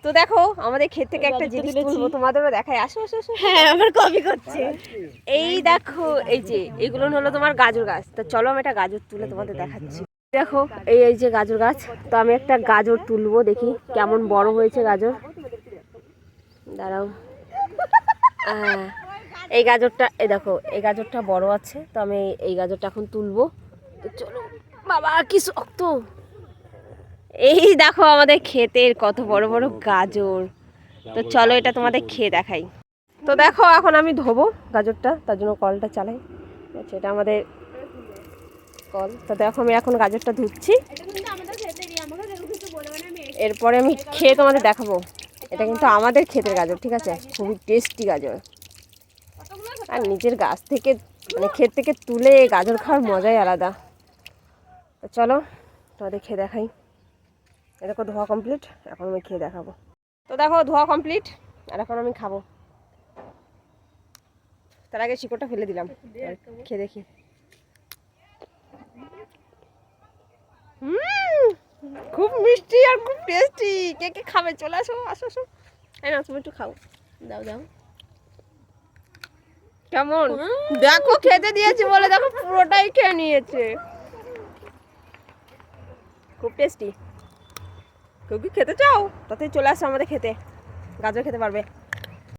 তো দেখো আমাদের ক্ষেত থেকে একটা জিনিস তুলবো, তোমাদেরও দেখাই। আসো আসো আসো। হ্যাঁ আমার কপি করছে। এই দেখো এই যে এগুলো হলো তোমার গাজর গাছ। তো চলো আমি একটা গাজর তুলে তোমাদের দেখাচ্ছি। দেখো এই এই যে গাজর গাছ। তো আমি একটা গাজর তুলবো, দেখি কেমন বড় হয়েছে গাজর। দাঁড়াও, এই গাজরটা, এই দেখো এই গাজরটা বড় আছে। তো আমি এই গাজরটা এখন তুলবো। তো চলো বাবা, কি শক্ত। এই দেখো আমাদের ক্ষেতের কত বড় বড় গাজর। তো চলো এটা তোমাদের খেয়ে দেখাই। তো দেখো এখন আমি ধোবো গাজরটা, তার জন্য কলটা চালাই। আচ্ছা, এটা আমাদের কল। তো দেখো আমি এখন গাজরটা ধুচ্ছি, এরপরে আমি খেয়ে তোমাদের দেখাবো। এটা কিন্তু আমাদের ক্ষেতের গাজর, ঠিক আছে, খুবই টেস্টি গাজর। আর নিজের গাছ থেকে মানে ক্ষেত থেকে তুলে গাজর খাওয়ার মজাই আলাদা। তো চলো তোমাদের খেয়ে দেখাই। এটা দেখো ধোয়া কমপ্লিট, এখন আমি খেয়ে দেখাবো। তো দেখো ধোয়া কমপ্লিট, আর এখন আমি খাবো। তার আগে শিকড়টা ফেলে দিলাম, খেয়ে দেখি। খুব মিষ্টি আর খুব টেস্টি। কে কে খাবে চলে আসো, আসো আসো। এই না তুমি একটু খাও, দাও দাও। কেমন দেখো, খেতে দিয়েছি বলে দেখো পুরোটাই খেয়ে নিয়েছে। খুব টেস্টি। কেউ কি খেতে চাও? তাতে চলে আসো আমাদের খেতে, গাজর খেতে পারবে।